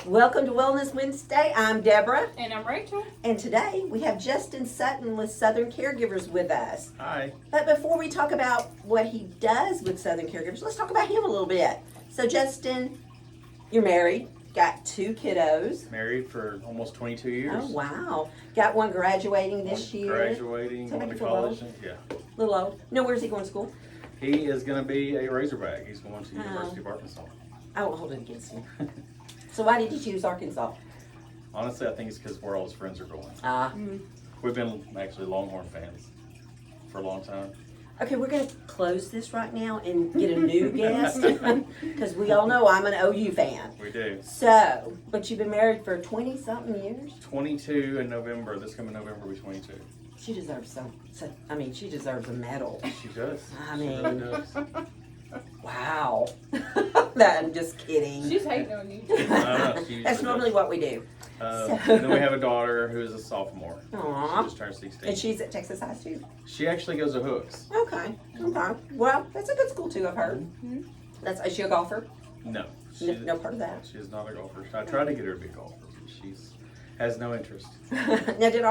Welcome to Wellness Wednesday. I'm Deborah. And I'm Rachel. And today we have Justin Sutton with Southern Caregivers with us. Hi. But before we talk about what he does with Southern Caregivers, let's talk about him a little bit. So Justin, you're married, got 2 kiddos. Married for almost 22 years. Oh, wow. Got one graduating this year. Graduating, So going to maybe a college. little Yeah. A little old. No, where's he going to school? He is going to be a Razorback. He's going to University of Arkansas. I won't hold it against him. So why did you choose Arkansas? Honestly, I think it's because where all his friends are going. Mm. We've been actually Longhorn fans for a long time. Okay, we're going to close this right now and get a new guest because we all know I'm an OU fan. We do. So, but you've been married for 20-something years? 22 in November. This coming November will be 22. She deserves she deserves a medal. She does. I She mean- really does. Wow. I'm just kidding. She's hating on you. That's normally what we do. And then we have a daughter who is a sophomore. Aw. She just turned 16. And she's at Texas High too? She actually goes to Hooks. Okay. Well, that's a good school too, I've heard. Is she a golfer? No. No part of that. She's not a golfer. I tried to get her to be a golfer, but she's has no interest. Now, did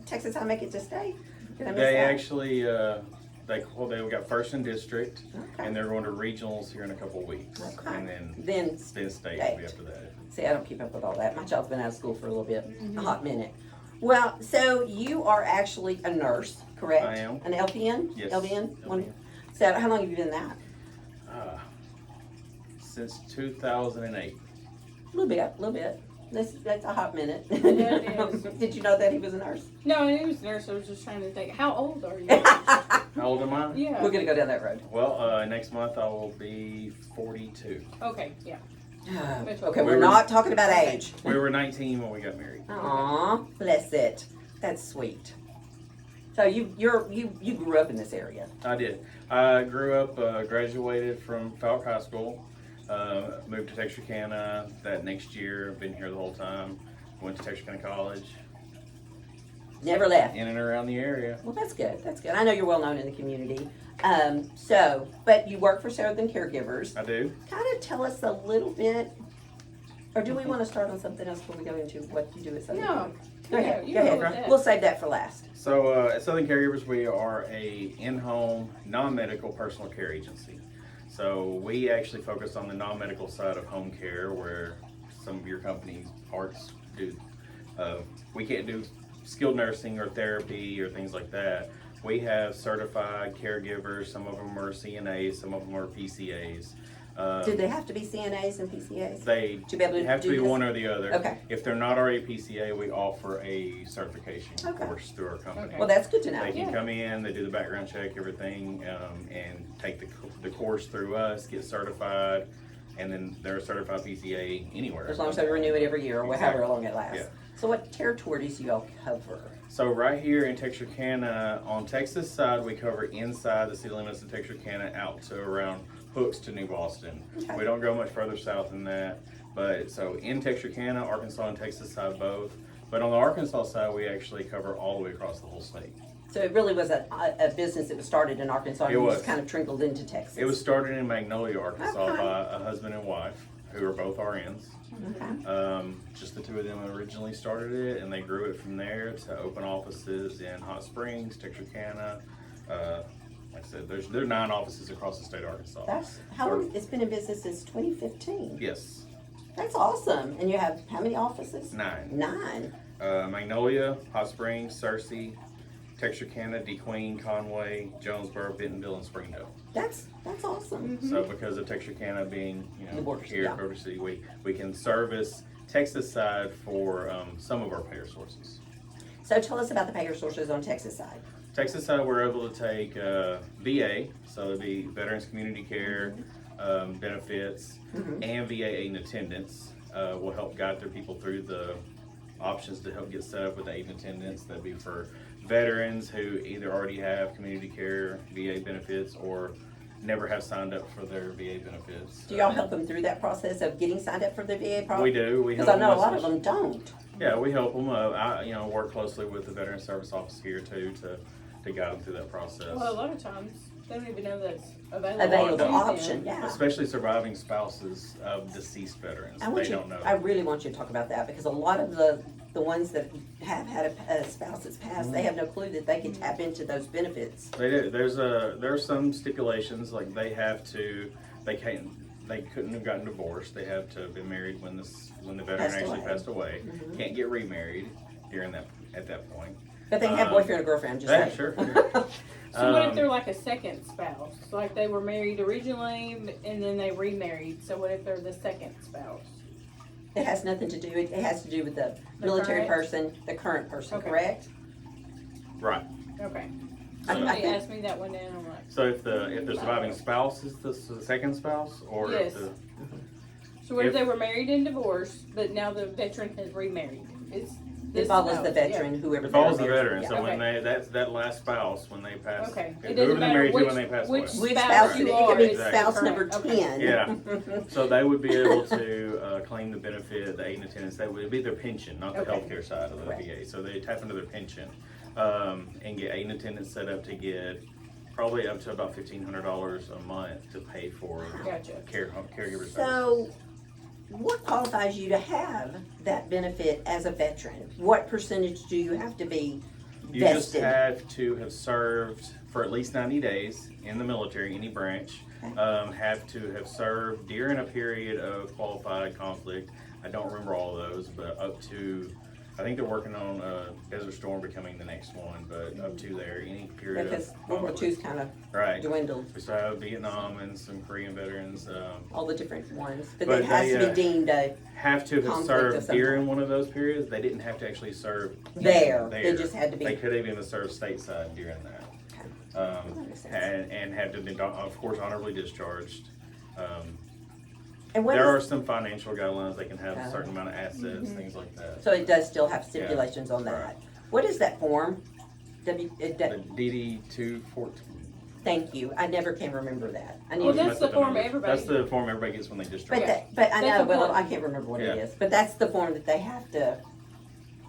Texas High make it to state? Did I miss They that? actually they got first in district, Okay. and they're going to regionals here in a couple of weeks, Okay. and then Then state will be after that. See, I don't keep up with all that. My child's been out of school for a little bit, a hot minute. Well, so you are actually a nurse, correct? I am. An LPN? Yes. LPN? LPN. So how long have you been that? Since 2008. A little bit. That's a hot minute. Yeah, it is. Did you know that he was a nurse? No, he was there, so I was just trying to think. How old are you? How old am I? Yeah. We're gonna go down that road. Well, next month I will be 42. Okay, yeah. Okay, we're not talking about age. We were 19 when we got married. Aw, bless it. That's sweet. So you grew up in this area. I did. I grew up, graduated from Falk High School, moved to Texarkana that next year. Been here the whole time. Went to Texarkana College. Never left. In and around the area. Well, that's good. That's good. I know you're well known in the community. But you work for Southern Caregivers. I do. Kind of tell us a little bit, or do we want to start on something else before we go into what you do at Southern? No. Go ahead. you Go go with ahead. that. We'll save that for last. So at Southern Caregivers, we are a in-home, non-medical personal care agency. So we actually focus on the non-medical side of home care, where some of your company's parts do. We can't do skilled nursing or therapy or things like that. We have certified caregivers. Some of them are CNAs, some of them are PCAs. Do they have to be CNAs and PCAs? They To be able to have to do be this? one or the other. Okay. If they're not already PCA, we offer a certification Okay. course through our company. Okay. Well, that's good to know. They can Yeah. come in, they do the background check, everything, and take the course through us, get certified, and then they're a certified PCA anywhere. As long as they renew it every year or however Exactly. long it lasts. Yeah. So what territories do y'all cover? So right here in Texarkana, on Texas side, we cover inside the city limits of Texarkana out to around Hooks to New Boston. Okay. We don't go much further south than that. But so in Texarkana, Arkansas and Texas side both. But on the Arkansas side, we actually cover all the way across the whole state. So it really was a business that was started in Arkansas and It you was. just kind of trickled into Texas. It was started in Magnolia, Arkansas Okay. by a husband and wife who are both RNs. Okay. Just the two of them originally started it, and they grew it from there to open offices in Hot Springs, Texarkana. Like I said, there's 9 offices across the state of Arkansas. That's how long it's been in business since 2015. Yes, That's awesome. And you have how many offices? 9. 9. Magnolia, Hot Springs, Searcy, Texarkana, DeQueen, Conway, Jonesboro, Bentonville, and Springdale. That's awesome. So because of Texarkana being, The borders, here yeah. at Culver City, we can service Texas side for some of our payer sources. So tell us about the payer sources on Texas side. Texas side, we're able to take VA, so it'd be Veterans Community Care benefits, and VA aid and attendance. Will help guide their people through the options to help get set up with aid and attendance. That'd be for veterans who either already have community care, VA benefits, or never have signed up for their VA benefits. Do y'all help them through that process of getting signed up for the VA program? We do. We help Because I know a them lot as of much- them don't. Yeah, we help them. I work closely with the Veteran Service Office here too to guide them through that process. Well, a lot of times They don't even know that's available. Available to them. option, yeah. Especially surviving spouses of deceased veterans. They don't know. I really want you to talk about that because a lot of the ones that have had a spouse that's passed, they have no clue that they can tap into those benefits. They do. There are some stipulations, like they couldn't have gotten divorced. They have to have been married when the veteran actually passed away. Mm-hmm. Can't get remarried at that point. But they can have boyfriend or girlfriend, just Yeah, saying. sure. So what if they're like a second spouse? Like they were married originally and then they remarried. So what if they're the second spouse? It has nothing to do, it has to do with the military current? person, the current person, Okay. correct? Right. Okay. I Somebody think- asked me that one day and I'm like, So if the surviving spouse is the second spouse, or Yes. if the so what if If- they were married and divorced, but now the veteran has remarried? It's It this follows spouse, the veteran, whoever It follows the they're married veteran, to. so Yeah. when that last spouse, when they pass, Okay. It whoever doesn't they matter married to which- when they pass which- away. Which spouse spouse, you it are could be is spouse current. number Okay. 10. Yeah, so they would be able to claim the benefit, the aid and attendance. That would be their pension, not the Okay. healthcare side of the Correct. VA. So they tap into their pension and get aid and attendance set up to get probably up to about $1,500 a month to pay for Gotcha. caregiver services. So, what qualifies you to have that benefit as a veteran? What percentage do you have to be You just vested? have to have served for at least 90 days in the military, any branch. Okay. Have to have served during a period of qualified conflict. I don't remember all of those, but up to, I think they're working on Desert Storm becoming the next one, but up to there, any period Because of World War II's conflict. kind of Right. dwindled, We still have Vietnam and some Korean veterans. all the different ones, but But it has they, to be deemed a Have to have Conflict of served some during kind. one of those periods. They didn't have to actually serve there. They just had to be. They could have even served stateside during that. Okay. That makes sense. And had to have been, of course, honorably discharged. And what There are is, some financial guidelines. They can have a Oh. certain amount of assets, things like that. so it does still have stipulations on that. right. What is that form? The DD 214. Thank you. I never can remember that. I need Well, to. that's the form everybody- That's the form everybody gets when they discharge. But I That's know, well, important. I can't remember what it Yeah. is. But that's the form that they have to.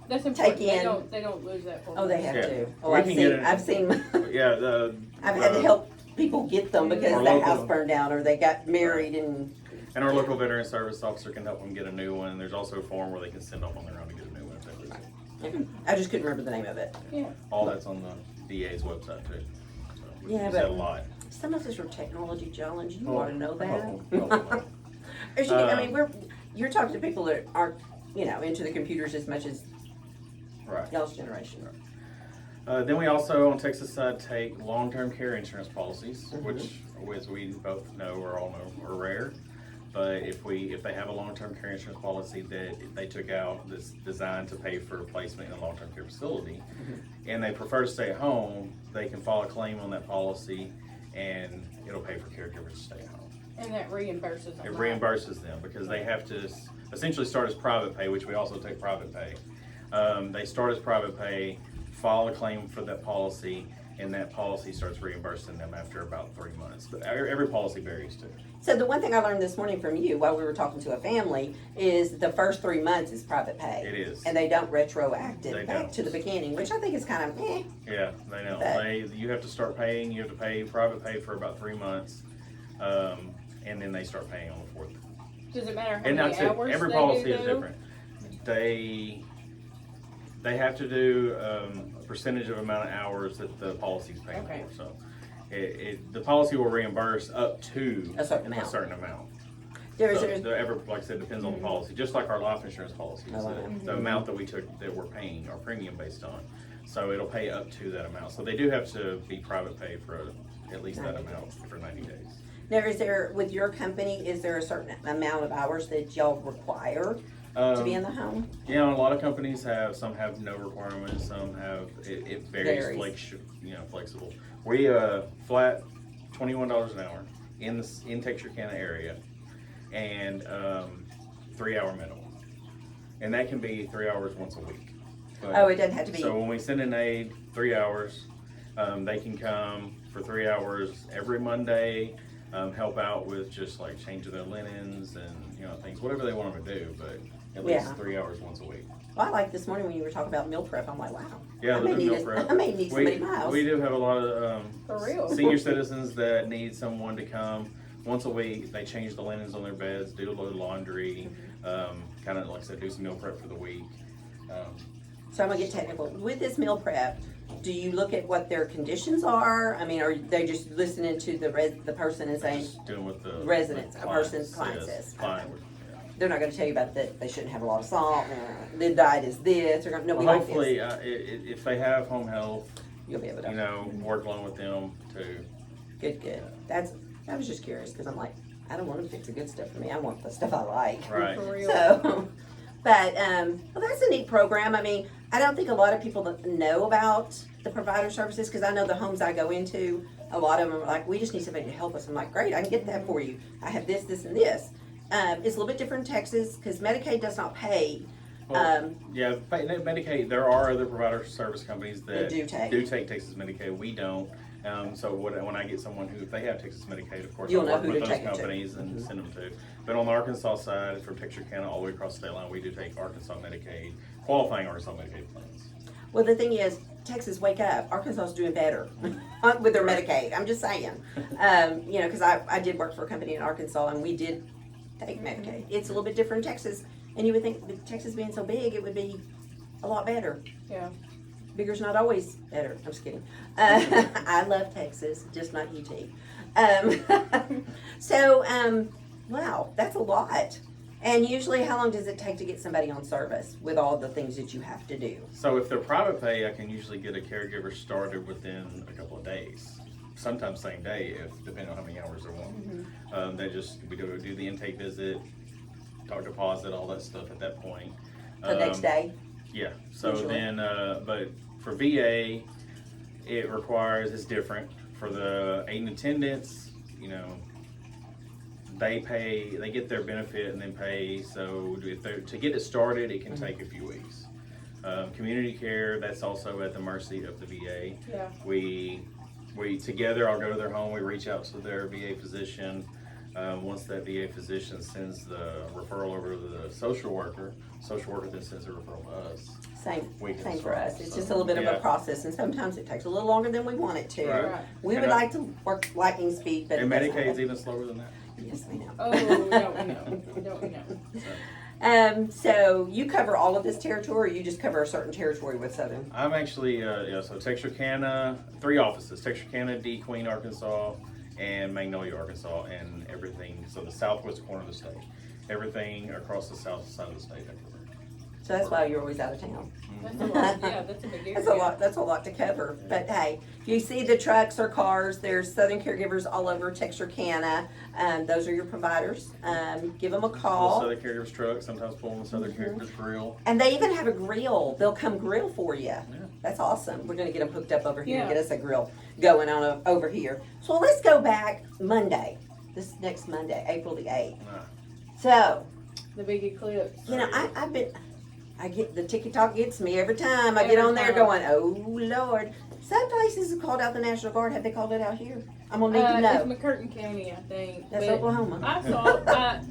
That's important. Take in- They don't lose that for Oh, they have Yeah. to. Oh, We I've can seen. get it. I've seen. Yeah, I've had to help people get them because Our their local- house burned down or they got married and. and our local veteran service officer can help them get a new one. There's also a form where they can send off on their own to get a new one if they lose it. I just couldn't remember the name of it. Yeah. All that's on the DA's website too. So we Yeah, use but- that a lot. Some of us are technology challenged. You Oh, want to know that? oh. I mean, you're talking to people that aren't, into the computers as much as Right. y'all's generation. Then we also, on Texas side, take long-term care insurance policies, Mhm. which, as we both know or all know, are rare. But if they have a long-term care insurance policy that they took out that's designed to pay for placement in a long-term care facility, and they prefer to stay at home, they can file a claim on that policy, and it'll pay for caregivers to stay at home. And that reimburses them. It right? reimburses them because they have to essentially start as private pay, which we also take private pay. They start as private pay, file a claim for that policy, and that policy starts reimbursing them after about 3 months. But every policy varies too. So the one thing I learned this morning from you while we were talking to a family is the first 3 months is private pay. It is. And they don't retroactive They back don't. to the beginning, which I think is kind of Yeah, they know. But- You have to start paying. You have to pay private pay for about 3 months, and then they start paying on the 4th. Does it matter how And many that's it. hours Every they policy do, is though? different. They have to do a percentage of amount of hours that the policy's paying Okay. for. So the policy will reimburse up to A certain amount. There's So like I said, depends on the policy, just like our life insurance policies. Oh, I know. The amount that we took, that we're paying our premium based on. So it'll pay up to that amount. So they do have to be private pay for at least that 90 amount for 90 days. now, with your company, is there a certain amount of hours that y'all require to be in the home? Yeah, a lot of companies some have no requirements, some have, it varies, Varies. flexible. We, flat $21 an hour in Texarkana area, and 3 hour minimum. And that can be 3 hours once a week. But- Oh, it doesn't have to be. So when we send an aid, 3 hours, they can come for 3 hours every Monday, help out with just like changing their linens and, you know, things, whatever they want them to do, but at least Yeah. 3 hours once a week. Well, I like this morning when you were talking about meal prep. I'm like, wow. Yeah, I the may need meal prep. I may need somebody in my house. We do have a lot of For real. senior citizens that need someone to come once a week. They change the linens on their beds, do a load of laundry, kind of like I said, do some meal prep for the week. So I'm gonna get technical. With this meal prep, do you look at what their conditions are? I mean, are they just listening to the person and saying, Just dealing with the residents, with a person's clients, client yes, says, client, okay. yeah. they're not gonna tell you about that they shouldn't have a lot of salt, their diet is this, they're gonna, no, we Well, like hopefully, this. if they have home health, You'll be able you to, know, work along with them too. good. I was just curious, cause I'm like, I don't want them to fix the good stuff for me, I want the stuff I like. Right. For real. So, but, well, that's a neat program. I mean, I don't think a lot of people that know about the provider services, because I know the homes I go into, a lot of them are like, we just need somebody to help us. I'm like, great, I can get that for you. I have this, this, and this. It's a little bit different in Texas, because Medicaid does not pay. Well, yeah, Medicaid, there are other provider service companies that do take. Texas Medicaid. We don't. So when I get someone who, if they have Texas Medicaid, of course, You'll I'll know work who with to those take it to. companies and send them to. But on the Arkansas side, from Texarkana all the way across the state line, we do take Arkansas Medicaid, qualifying Arkansas Medicaid plans. Well, the thing is, Texas, wake up. Arkansas is doing better with their Medicaid. I'm just saying. You know, because I did work for a company in Arkansas, and we did take Medicaid. It's a little bit different in Texas, and you would think with Texas being so big, it would be a lot better. Yeah. Bigger's not always better. I'm just kidding. I love Texas, just not UT. Wow, that's a lot. And usually, how long does it take to get somebody on service with all the things that you have to do? So if they're private pay, I can usually get a caregiver started within a couple of days. Sometimes same day, if depending on how many hours they want. We do the intake visit, talk deposit, all that stuff at that point. The next day? Yeah. So Usually. then, but for VA, it requires, it's different. For the aid and attendants, you know, they get their benefit and then pay. So to get it started, it can take a few weeks. Community care, that's also at the mercy of the VA. Yeah. We together, I'll go to their home, we reach out to their VA physician. Once that VA physician sends the referral over to the social worker then sends the referral to us. Same We can for start, us. It's so, just a little bit of a yeah. process, and sometimes it takes a little longer than we want it to. Right. We would And like to work lightning speed, but And it doesn't Medicaid's happen. even slower than that. Yes, we know. Oh, don't we know? So you cover all of this territory, or you just cover a certain territory with Southern? I'm actually, so Texarkana, 3 offices, Texarkana, D. Queen, Arkansas, and Magnolia, Arkansas, and everything, so the southwest corner of the state. Everything across the south side of the state. So that's why you're always out of town. That's a lot. Yeah, that's a big area. That's a lot to cover. But hey, you see the trucks or cars, there's Southern Caregivers all over Texarkana. Those are your providers. Give them a Pull call. Southern Caregivers truck, sometimes pull the Southern Caregivers grill. And they even have a grill. They'll come grill for you. Yeah. That's awesome. We're gonna get them hooked up over here and Yeah. get us a grill going on over here. So let's go back Monday, this next Monday, April the 8th. So, The big eclipse. you know, I get, the TikTok gets me every time. I get Every on there time. going, oh Lord. Some places have called out the National Guard. Have they called it out here? I'm gonna need to It's know. McCurtain County, I think. That's but Oklahoma. I saw.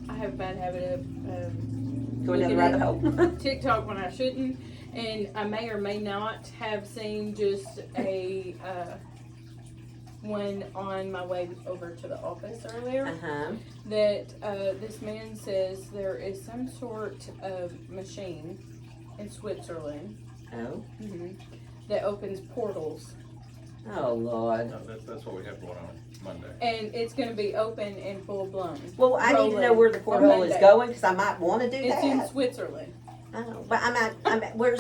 I have a bad habit of Going down the looking rabbit at hole. TikTok when I shouldn't, and I may or may not have seen just a one on my way over to the office earlier. Uh-huh. That this man says there is some sort of machine in Switzerland Oh. that opens portals, Oh Lord. No, that's what we have going on Monday. and it's going to be open and full blown. Well, I need to know where the Rolling porthole on is Monday. going because I might want to do It's in that. Switzerland. Oh, but we're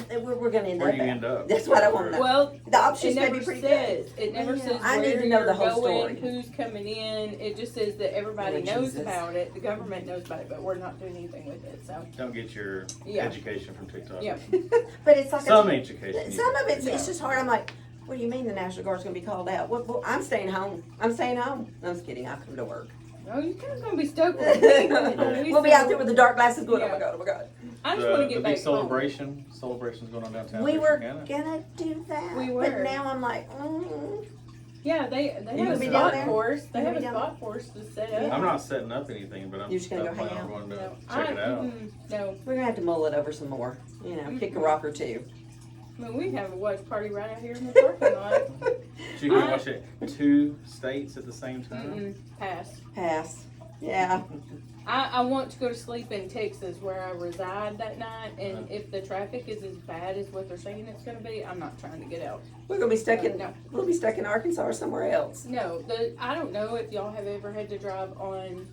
going to end Where up do you at? end up? That's what I want to know. Well, The options it may never be pretty says. good. It never Yeah. says I where need to know you're the whole going, story. who's coming in. It just says that everybody Oh, knows Jesus. about it. The government knows about it, but we're not doing anything with it. So, Don't get your Yeah. education from TikTok. yeah. But it's like Some education. some of it's Yeah. it's just hard. I'm like, what do you mean the National Guard's going to be called out? Well, I'm staying home. I'm staying home. I'm just kidding. I'll come to work. No, you kind of gonna be stoked with me. We'll be out there with the dark glasses going, oh my Yeah. God, oh my God. I just want to The get big back home. celebration's going on downtown. We were Texarkana. going to do that. We But were. now I'm like, Yeah, they You have gonna a be spot down there? for us. They You have gonna a be down spot for us to set up. I'm not setting up anything, but I'm You're just gonna go planning hang on going to No, check it out. No, We're gonna have to mull it over some more. You know, kick a rock or two. I mean, we have a watch party right out here in the parking lot. So you can watch it 2 states at the same time? Pass. Pass. Yeah. I want to go to sleep in Texas where I reside that night, and if the traffic is as bad as what they're saying it's going to be, I'm not trying to get out. We're gonna be stuck in. No. We'll be stuck in Arkansas or somewhere else. No, I don't know if y'all have ever had to drive on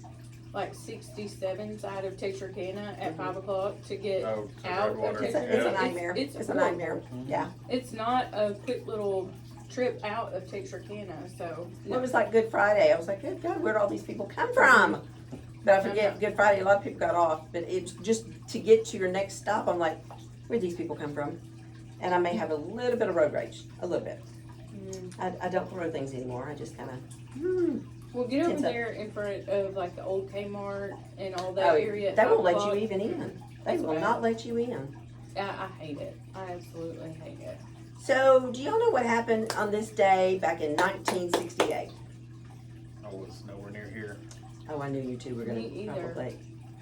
like 67 side of Texarkana at 5 o'clock to get Oh, to out of Redwater. It's Texarkana. a nightmare. It's It's a horrible. nightmare. Yeah. It's not a quick little trip out of Texarkana, so Well, it was like Good Friday. I was like, good God, where'd all these people come from? But I forget, Good Friday, a lot of people got off. But it's just to get to your next stop, I'm like, where'd these people come from? And I may have a little bit of road rage. A little bit. I don't throw things anymore. I just kind of, Well, get over Tense up. there in front of like the old Kmart and all that area. at They won't 5 let o'clock. you even in. They will not let you in. I hate it. I absolutely hate it. So, do y'all know what happened on this day back in 1968? I was nowhere near here. Oh, I knew you two were going Me to either. probably.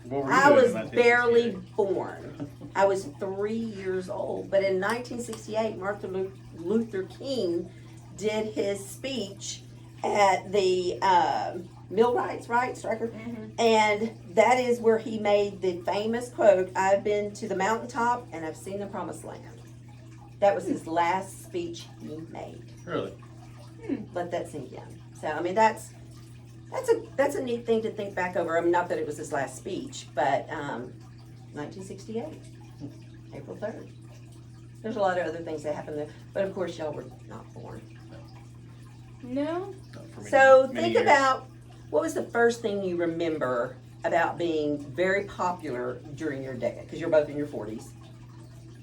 What were you I doing was in 1968? barely born. I was 3 years old. But in 1968, Martin Luther King did his speech at the Millwrights, right, Striker? And that is where he made the famous quote, "I've been to the mountaintop and I've seen the promised land." That was his last speech he made. Really? Let that sink in. So, I mean, that's a neat thing to think back over. I mean, not that it was his last speech, but 1968, April 3rd. There's a lot of other things that happened there, but of course, y'all were not born. No. Not for me. So Many think years. about, what was the first thing you remember about being very popular during your decade? Because you're both in your 40s.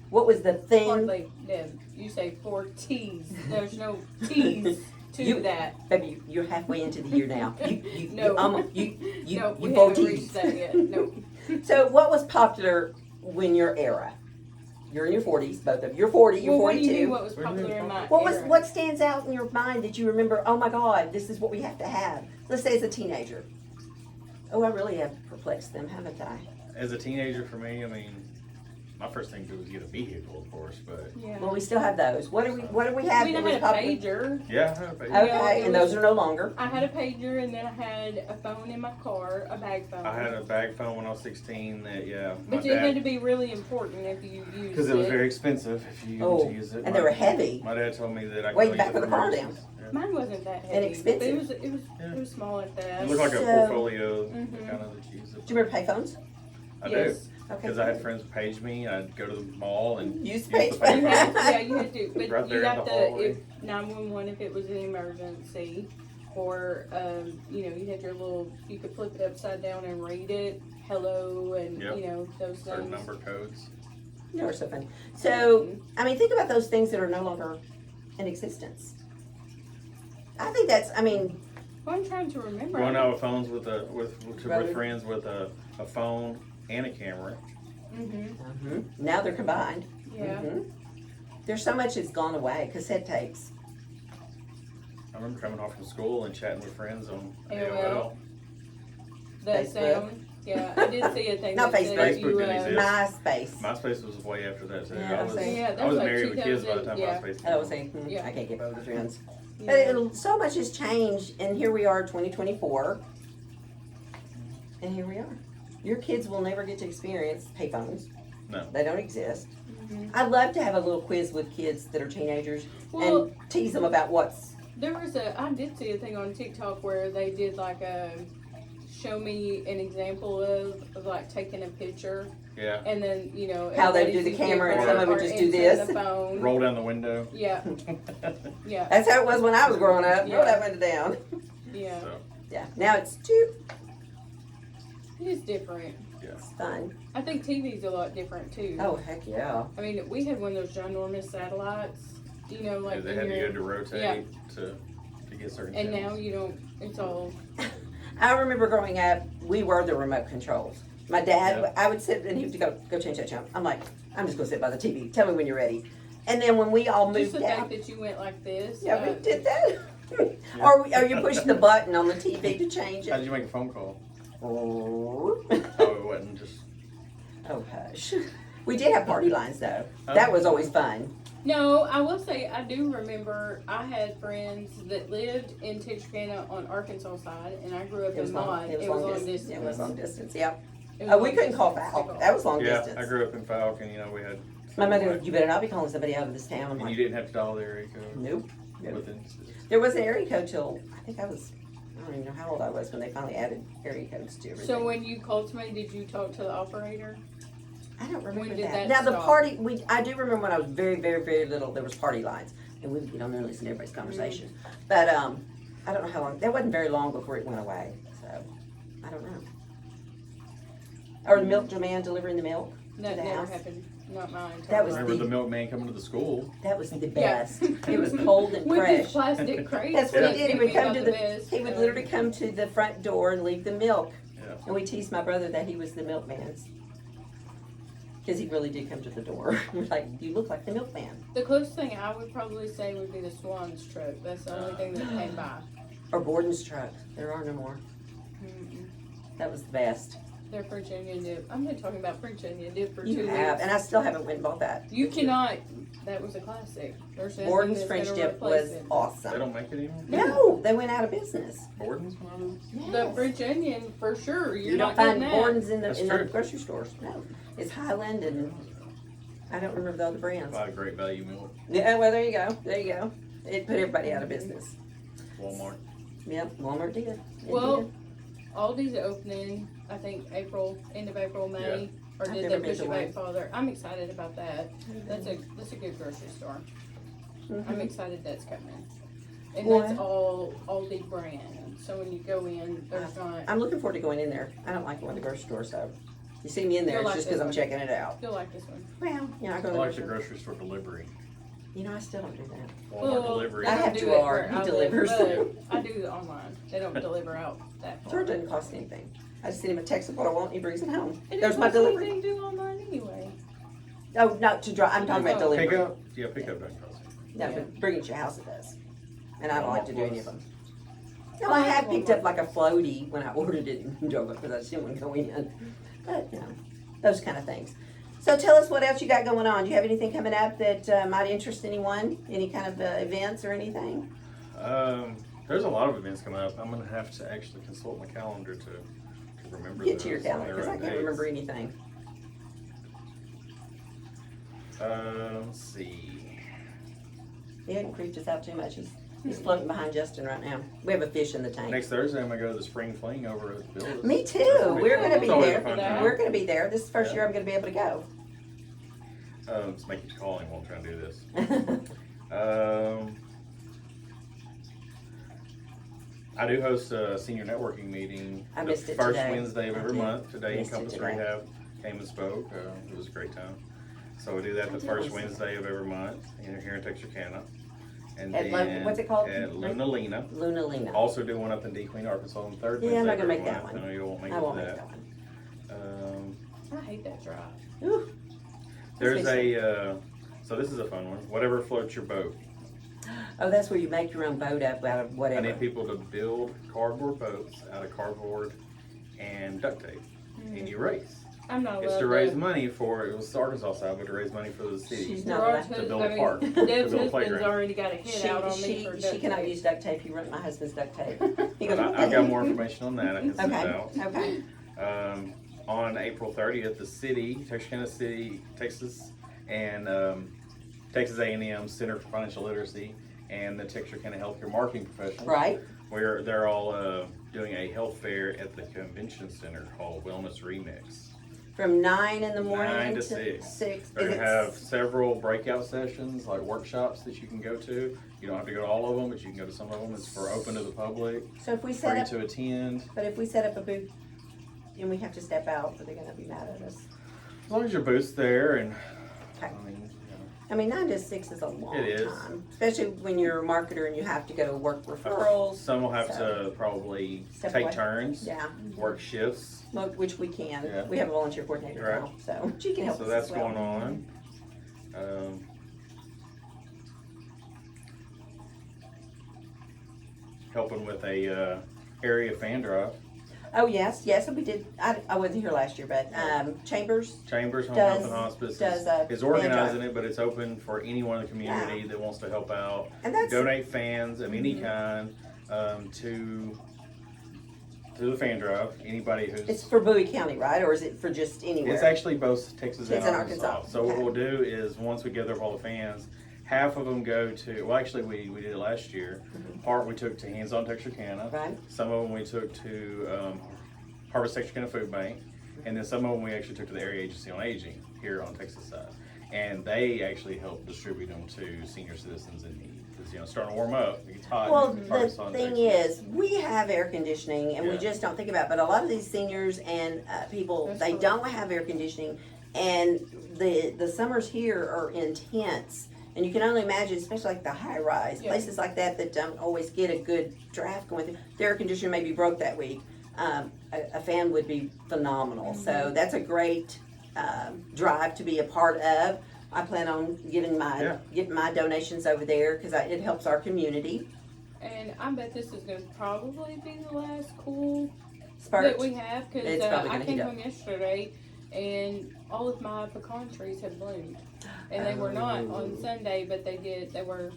What was the thing? Hardly. Deb, you say 4 T's. There's no T's to You- that. Baby, you're halfway into the year now. You, No. you No, we you haven't 14. reached that yet. No. So what was popular when your era? You're in your 40s, both of you. You're 40, you're Well, what do 42. you mean what was popular in my era? What stands out in your mind that you remember, oh my God, this is what we have to have? Let's say as a teenager. Oh, I really have perplexed them, haven't I? As a teenager, for me, I mean, my first thing to do was get a vehicle, of course, but Yeah. Well, we still have those. What do we I have mean, I that was had a popular? pager. yeah, I have a Okay, Yeah, it and was- those are no longer. I had a pager, and then I had a phone in my car, a bag phone. I had a bag phone when I was 16 that, yeah, my But it had to dad, be really important if you used because it was very expensive if you Oh, to use it. and they were heavy. My dad told me that I could Way only back use it of the for car emergencies. Yeah. Mine wasn't that heavy. Inexpensive. But it was small at that. It looked like a So- portfolio, Mhm. kind of that you use it. Do you remember payphones? I Yes. do, Okay. because I had friends page me. I'd go to the mall and Use the page phone. You had, yeah, you had to. But Right you there in got the the hallway. if 911 if it was an emergency, or you know, you had your little. You could flip it upside down and read it. Hello, and Yep. you know those certain things. number codes. You are so funny. So, I mean, think about those things that are no longer in existence. I think that's, I mean, Well, I'm trying to remember. Going out with phones with Right. friends with a phone and a camera. Mm-hmm. now they're combined. Yeah. Mhm. There's so much that's gone away. Cassette tapes. I remember coming home from school and chatting with friends on AOL. AOL. The Facebook. sound. Yeah, I did see a thing. Not that said Facebook. if you, Facebook didn't exist. MySpace. MySpace was way after that too. Yeah, I was, same. Yeah, that I was was like married with kids by the 2000, time yeah. MySpace. I was saying, Yeah. I can't get over the trends. Yeah. But so much has changed, and here we are, 2024, and here we are. Your kids will never get to experience payphones. No. They don't exist. Mhm. I'd love to have a little quiz with kids that are teenagers Well, and tease them about what's. I did see a thing on TikTok where they did like a show me an example of like taking a picture, Yeah. and then you know How they everybody's do the just camera and different, some of them or just do answering this. The phone. Roll down the window. Yeah, yeah, That's how it was when I was growing up. Roll Yeah. that window down. yeah. So Yeah. Now it's too It is different. fun. I think TV's a lot different too. Oh heck yeah. I mean, we had one of those ginormous satellites. You know, yeah, like they when had to you're, go to rotate to get certain and now channels. you don't. It's all. I remember growing up, we were the remote controls. My dad, Yeah. I would sit and he would go change that channel. I'm like, I'm just gonna sit by the TV. Tell me when you're ready. And then when we all Just moved the out, fact that you went like this. yeah, we did that. Or you pushing the button on the TV to change How it? did you make a phone call? Oh, Oh, it wasn't just. hush. We did have party lines though. That was always fun. No, I will say I do remember I had friends that lived in Texarkana on Arkansas side, and I grew up in Maud. It was long distance. It was long distance, yep. It was Oh, long we couldn't call distance Falk. to call. That was long Yeah, distance. I grew up in Falcon. You know, we had. My mother goes, you better not be calling somebody out of this town. I'm And you like, didn't have to dial the area code. nope. Nope. Within. There was an area code till, I think I don't even know how old I was when they finally added area codes to everything. So when you called somebody, did you talk to the operator? I don't remember when did that. that Now the stop? party, I do remember when I was very, very, very little, there was party lines. And we would get on there and listen to everybody's conversation. But, I don't know how long, that wasn't very long before it went away, so, I don't know. Or the milk demand delivering the milk to That the never house. happened. Not mine. That was Remember the milkman coming to the school? That was the Yeah. best. It was cold and with his fresh. plastic crates. That's what he did. He would Picking come up to the, best. he would literally come to the front door and leave the milk. Yeah. And we teased my brother that he was the milkman's. Because he really did come to the door. We're like, you look like the milkman. The closest thing I would probably say would be the Swan's truck. That's the only thing that came by. Or Borden's truck. There are no more. Mm-mm. That was the best. Their French onion dip. I've been talking about French onion dip for 2 You weeks. have, and I still haven't went and bought that. You cannot. That was a classic. There's nothing Borden's that's French gonna dip replace was it. They awesome. don't make it anymore? No, they went out of business. Borden's one of those? The Yes. French onion for sure. You're You not don't getting find that. Borden's in That's the true. grocery stores. No, it's Highland and I don't remember the other A brands. lot of great value milk. Yeah, well there you go. There you go. It put everybody out of business. Walmart. Yep, Walmart did. It Well, did. Aldi's opening. I think April, end of April, May. Or I've did never they been push to it one. back farther? I'm excited about that. That's a good grocery store. I'm Mhm. excited that's coming. And Well, that's all Aldi brand. So when you go in, there's not. I'm looking forward to going in there. I don't like going to the grocery store, so you see me in there, You'll it's like just this because I'm one. checking it out. You'll like this one. Well, you know, I go I to the like the grocery. grocery store delivery. You know, I still don't do that. Walmart delivery. they I don't have do to it order. where He I live, delivers. but I do it online. They don't deliver out that far. Sure, it doesn't cost anything. I just send him a text of what I want, and he brings it home. It There's doesn't my cost delivery. anything to do online anyway. Oh, not to drive. I'm talking about Oh. delivery. Pick up? Yeah, pick up doesn't cost anything. No, Yeah. but bring it to your house it does. And I don't like to do any of them. No, I I like have picked up Walmart. like a floaty when I ordered it and drove it because I just didn't want to go in. But, you know, those kind of things. So tell us what else you got going on. Do you have anything coming up that might interest anyone? Any kind of events or anything? There's a lot of events coming up. I'm gonna have to actually consult my calendar to remember Get to your those on calendar their because I own can't dates. remember anything. Let's see. He hadn't creeped us out too much. He's floating behind Justin right now. We have a fish in the tank. Next Thursday, I'm gonna go to the spring fling over at Bill's. Me too. We're going to be It's always a there. fun time. We're going to be there. This is the first Yeah. year I'm going to be able to go. Let's make it calling while I'm trying to do this. I do host a senior networking meeting I the missed it first today. Wednesday of I every did. month. Today, Missed it Encompass today. Rehab came and spoke. It was a great time. So we do that I the did first miss it. Wednesday of every month here in Texarkana. And At then what's it called? At Luna Lena. Luna Lena. Also do one up in DeQueen, Arkansas on the third Yeah, I'm Wednesday not of gonna every make that month. one. I know you won't make it I to won't make that. that one. I hate that drive. Ooh. There's Let's see. so this is a fun one. Whatever floats your boat. Oh, that's where you make your own boat up out of I whatever. need people to build cardboard boats out of cardboard and duct tape, and you race. I'm not allowed It's to raise money for, it was the Arkansas side, but to raise money for the city. She's not Gerard's allowed. To build husband, a park, to Deb's build a husband's playground. already got a hit out on me for She duct cannot tape. use duct tape. You rent my husband's duct tape. He But goes, I've got more information on that I can send Okay, out. okay. On April 30th, the city, Texarkana City, Texas, and Texas A&M Center for Financial Literacy, and the Texarkana Healthcare Marketing Professionals. Right. They're all doing a health fair at the convention center called Wellness Remix. From 9 in the morning 9 to to 6. 6. They're Is gonna it have several breakout sessions, like workshops that you can go to. You don't have to go to all of them, but you can go to some of them. It's for open to the public, So if we set free up, to attend. but if we set up a booth and we have to step out, are they gonna be mad at us? As long as your booth's there and, Okay. I mean, I mean, 9 to 6 is a long It is. time, especially when you're a marketer and you have to go work referrals. some will have So- to probably Step take away. turns, Yeah, work shifts. which we can. Yeah. We have a volunteer coordinator Right. now, so she can help So us that's as well. going on. helping with a area fan drive. Oh, yes, and we did, I wasn't here last year, but, Chambers, Chambers Home Does- Health and Hospice does, is fan organizing drive. it, but it's open for anyone in the community Yeah. that wants to help out. and that's, Donate fans of any kind to the fan drive. Anybody who's it's for Bowie County, right, or is it for just anywhere? it's actually both Texas and It's in Arkansas. Arkansas. So what Okay. we'll do is once we gather up all the fans, half of them go to. Well, actually, we did it last year. Part we took to Hands On Texarkana. Right, Some of them we took to Harvest Texarkana Food Bank, and then some of them we actually took to the Area Agency on Aging here on Texas side, and they actually help distribute them to senior citizens in need. Because it's starting to warm up, it gets hot. well, in the parts on thing Texas. is, we have air conditioning, and we Yeah. just don't think about it, but a lot of these seniors and people, That's they true. don't have air conditioning, and the summers here are intense. And you can only imagine, especially like the high rise, Yeah. places like that that don't always get a good draft going through. The air conditioner may be broke that week. A fan would be phenomenal. So that's a great drive to be a part of. I plan on getting my donations over there because it helps our community. And I bet this is going to probably be the last cool Spurt. that we have because It's probably I gonna came heat up. home yesterday and all of my pecan trees have bloomed, and they were not on Sunday, but they were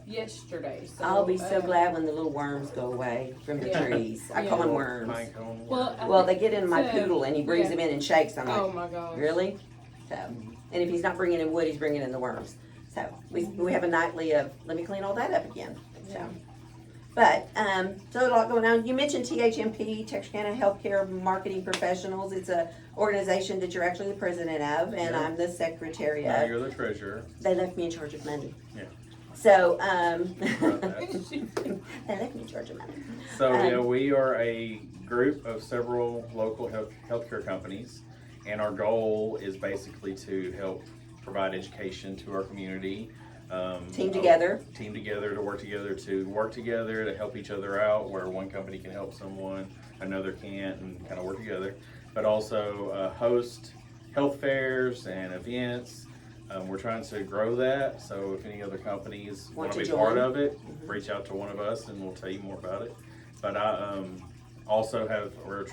yesterday. So I'll be so glad when the little worms go away from the Yeah. trees. I call Yeah. them worms. Pine cone. Well, I Well, they think- get in my so, poodle and he brings yeah. them in and shakes. I'm like, Oh my gosh! really? So, and if he's not bringing in wood, he's bringing in the worms. So we have a nightly of let me clean all that up again. So, but so a lot going on. You mentioned THMP, Texarkana Healthcare Marketing Professionals. It's a organization that you're actually the president of, and Yeah. I'm the secretary Now of. you're the treasurer. They left me in charge of money. Yeah. So About that. they left me in charge of money. So yeah, we are a group of several local healthcare companies, and our goal is basically to help provide education to our community. Team together. Team together to work together to help each other out. Where one company can help someone, another can't, and kind of work together. But also host health fairs and events. We're trying to grow that, so if any other companies Want want to to be part join? of it, reach out to one of us and we'll tell you more about it. But I also we're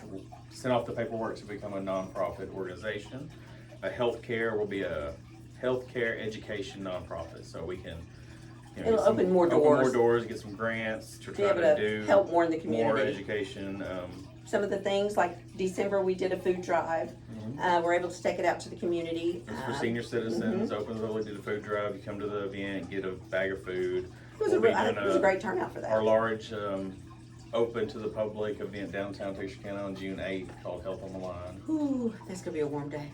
sent off the paperwork to become a nonprofit organization. Healthcare will be a healthcare education nonprofit, so we can It'll open more doors. get some grants to Be try able to to do help more in the more community. education. Some of the things like December we did a food drive. We're able to take it out to the community. It's for senior citizens, open the ability to the food drive. You come to the event, get a bag of food. It was, We'll it was a great turnout for our that. large open to the public event downtown Texarkana on June 8th called Health on the Line. Ooh, that's gonna be a warm day.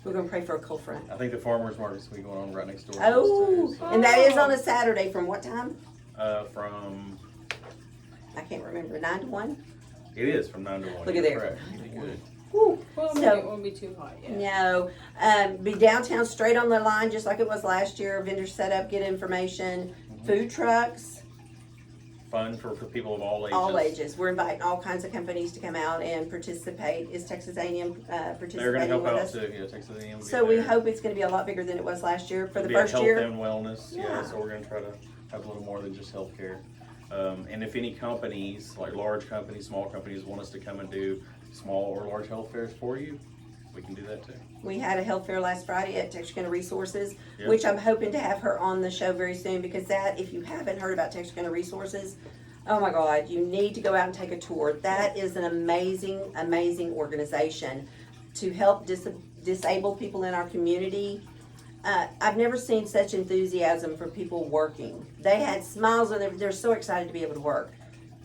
We're gonna pray for a cold front. I think the farmers market's gonna be going on right next door. to Oh, us too, so, and that is on a Saturday from what time? from I can't remember. 9 to 1? it is from 9 to 1. Look at You're there. correct. You did good. Woo. Well, So- maybe it won't be too hot yet. No, be downtown straight on the line, just like it was last year. Vendors set up, get information, food trucks, Fun for people of all ages. all ages. We're inviting all kinds of companies to come out and participate. Is Texas A&M They're participating gonna help with out us? too. Yeah, Texas A&M will be So we there. hope it's gonna be a lot bigger than it was last year for the Be a first health year. and wellness. Yeah. Yeah. So we're gonna try to have a little more than just healthcare. And if any companies, like large companies, small companies, want us to come and do small or large health fairs for you, we can do that too. We had a health fair last Friday at Texarkana Resources, Yeah. which I'm hoping to have her on the show very soon because that, if you haven't heard about Texarkana Resources, oh my God, you need to go out and take a tour. That is an amazing, amazing organization to help disabled people in our community. I've never seen such enthusiasm for people working. They had smiles and they're so excited to be able to work.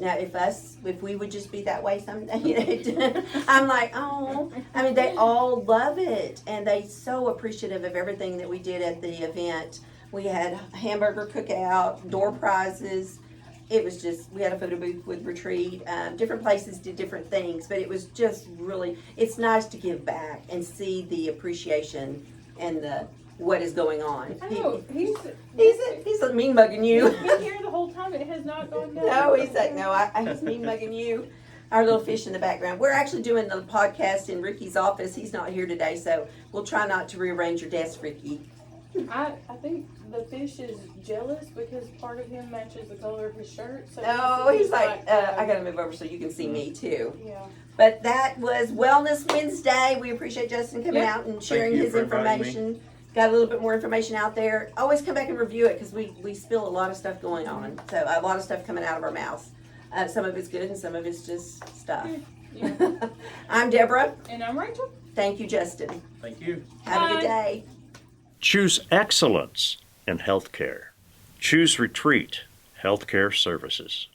Now, if we would just be that way someday, I'm like, oh, I mean, they all love it. And they so appreciative of everything that we did at the event. We had hamburger cookout, door prizes. It was just, we had a photo booth with Retreat. Different places did different things, but it was just really, it's nice to give back and see the appreciation and what is going on. I know, he's He's mean mugging you. He's been here the whole time. It has not gone down. No, he's like, no, he's mean mugging you. Our little fish in the background. We're actually doing the podcast in Ricky's office. He's not here today, so we'll try not to rearrange your desk, Ricky. I think the fish is jealous because part of him matches the color of his shirt. So Oh, he's like, I gotta move over so you can see me too. Yeah. But that was Wellness Wednesday. We appreciate Justin coming Yeah. out and sharing you his for inviting me. information. Got a little bit more information out there. Always come back and review it because we spill a lot of stuff going on. So a lot of stuff coming out of our mouths. Some of it's good and some of it's just stuff. Yeah. I'm Deborah. And I'm Rachel. Thank you, Justin. Thank you. Have a good Bye. day. Choose excellence in healthcare. Choose Retreat Healthcare Services.